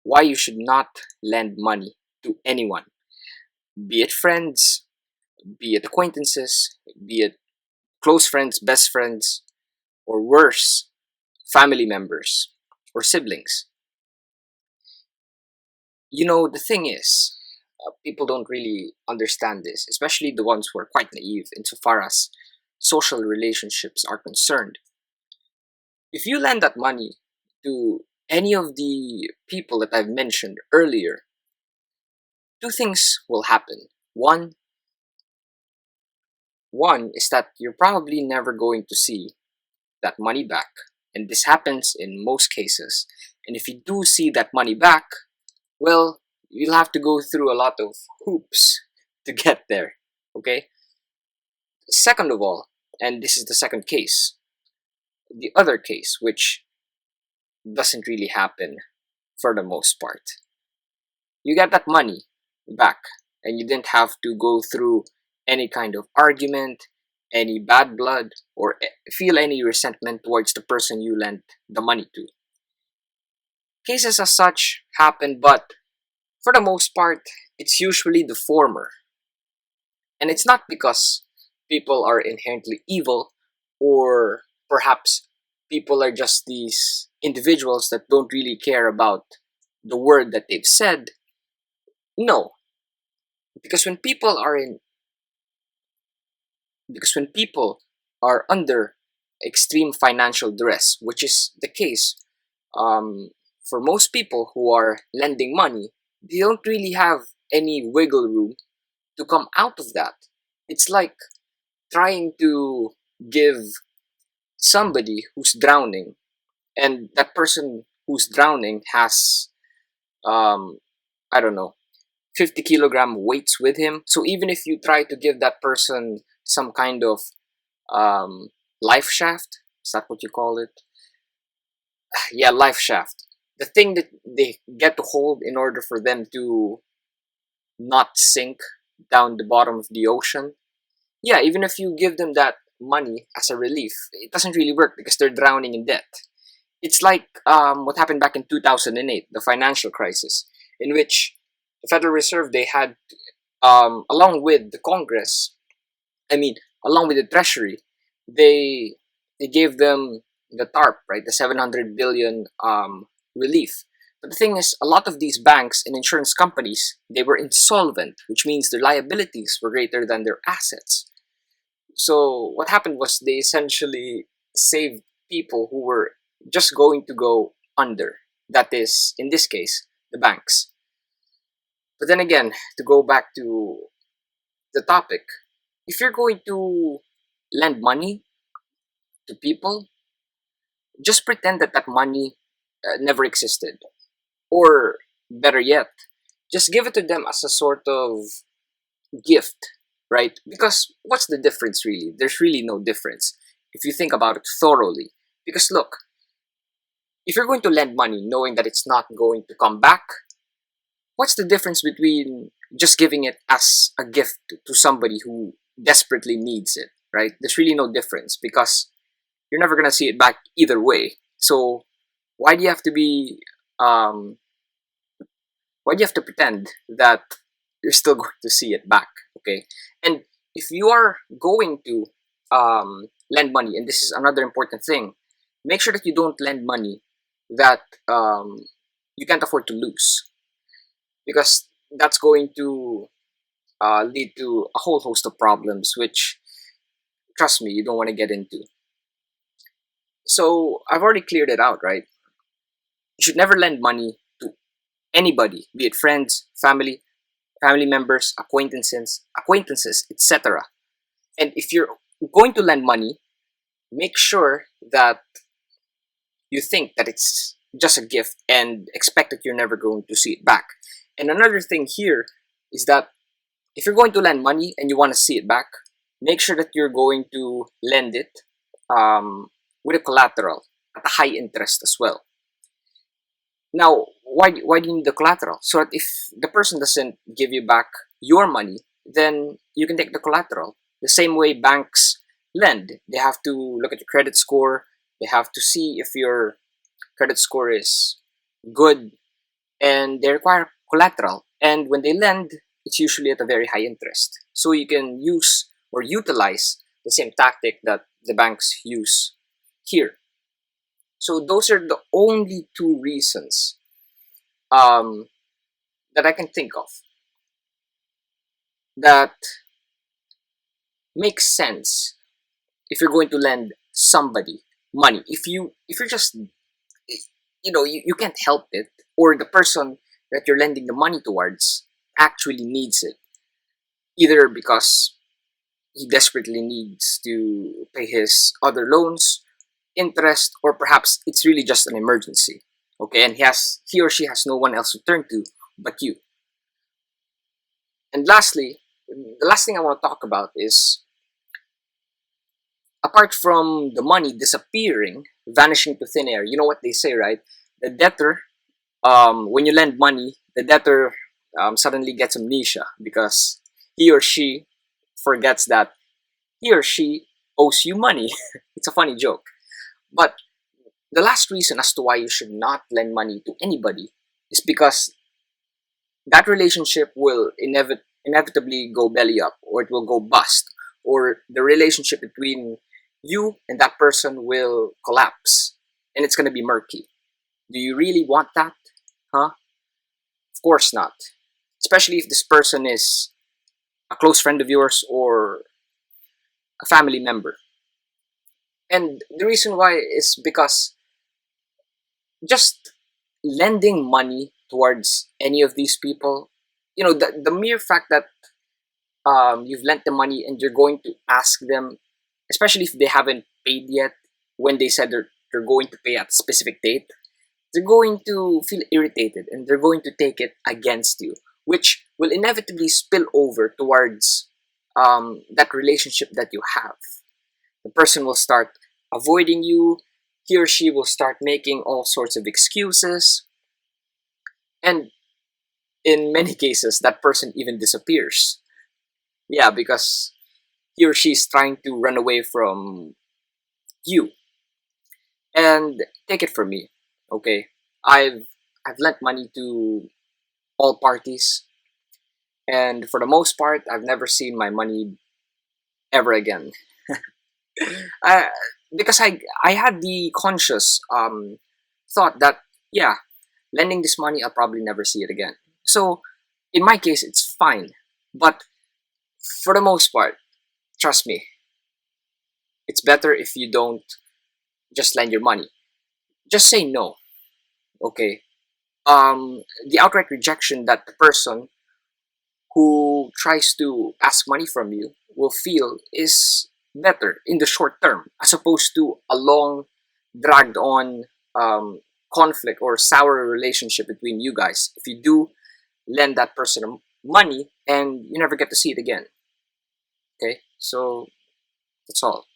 why you should not lend money to anyone, be it friends, be it acquaintances, be it close friends, best friends, or worse, family members or siblings. The thing is, people don't really understand this, especially the ones who are quite naive insofar as social relationships are concerned. If you lend that money to any of the people that I've mentioned earlier, two things will happen. One is that you're probably never going to see that money back. And this happens in most cases. And if you do see that money back, well, you'll have to go through a lot of hoops to get there. Okay? Second of all, and this is the second case, the other case, which doesn't really happen for the most part. You get that money back, and you didn't have to go through any kind of argument, any bad blood, or feel any resentment towards the person you lent the money to. Cases as such happen, but for the most part, it's usually the former. And it's not because people are inherently evil, or perhaps people are just these individuals that don't really care about the word that they've said. No, because when people are under extreme financial duress, which is the case for most people who are lending money, they don't really have any wiggle room to come out of that. It's like trying to give somebody who's drowning, and that person who's drowning has, um, I don't know, 50 kilogram weights with him. So even if you try to give that person some kind of um, life shaft, is that what you call it? Yeah, life shaft. The thing that they get to hold in order for them to not sink down the bottom of the ocean. Yeah, even if you give them that money as a relief, it doesn't really work because they're drowning in debt. It's like what happened back in 2008, the financial crisis, in which the Federal Reserve, they had, along with the Congress, I mean, along with the Treasury, they they gave them the TARP, right, the 700 billion relief. But the thing is, a lot of these banks and insurance companies, they were insolvent, which means their liabilities were greater than their assets. So what happened was they essentially saved people who were just going to go under. That is, in this case, the banks. But then again, to go back to the topic, if you're going to lend money to people, just pretend that that money never existed. Or better yet, just give it to them as a sort of gift, right? Because what's the difference really? There's really no difference if you think about it thoroughly. Because look, if you're going to lend money knowing that it's not going to come back, what's the difference between just giving it as a gift to somebody who desperately needs it, right? There's really no difference because you're never going to see it back either way. So why do you have to be um why do you have to pretend that you're still going to see it back? Okay. And if you are going to lend money, and this is another important thing, make sure that you don't lend money that you can't afford to lose, because that's going to lead to a whole host of problems, which, trust me, you don't want to get into. So I've already cleared it out, right? You should never lend money to anybody, be it friends, family members, acquaintances, etc. And if you're going to lend money, make sure that you think that it's just a gift and expect that you're never going to see it back. And another thing here is that if you're going to lend money and you want to see it back, make sure that you're going to lend it with a collateral at a high interest as well. Now, why do you need the collateral? So that if the person doesn't give you back your money, then you can take the collateral. The same way banks lend, they have to look at your credit score. They have to see if your credit score is good, and they require collateral. And when they lend, it's usually at a very high interest. So you can use or utilize the same tactic that the banks use here. So those are the only two reasons um, that I can think of that makes sense if you're going to lend somebody money. If you're just, you can't help it, or the person that you're lending the money towards actually needs it, either because he desperately needs to pay his other loans, interest, or perhaps it's really just an emergency. Okay, and he or she has no one else to turn to but you. And lastly, the last thing I want to talk about is, apart from the money disappearing, vanishing to thin air, you know what they say, right? The debtor, when you lend money, the debtor suddenly gets amnesia because he or she forgets that he or she owes you money. It's a funny joke. But the last reason as to why you should not lend money to anybody is because that relationship will inevitably go belly up, or it will go bust, or the relationship between you and that person will collapse, and it's going to be murky. Do you really want that? Huh? Of course not. Especially if this person is a close friend of yours or a family member. And the reason why is because just lending money towards any of these people, the mere fact that you've lent the money and you're going to ask them, especially if they haven't paid yet, when they said they're going to pay at a specific date, they're going to feel irritated and they're going to take it against you, which will inevitably spill over towards that relationship that you have. The person will start avoiding you, he or she will start making all sorts of excuses, and in many cases, that person even disappears. Yeah, because he or she is trying to run away from you. And take it from me, okay? I've lent money to all parties, and for the most part, I've never seen my money ever again. I, because I had the conscious thought that, yeah, lending this money, I'll probably never see it again. So in my case, it's fine. But for the most part, trust me, it's better if you don't just lend your money. Just say no, okay? The outright rejection that the person who tries to ask money from you will feel is better in the short term, as opposed to a long, dragged on conflict or sour relationship between you guys if you do lend that person money and you never get to see it again. Okay, so that's all.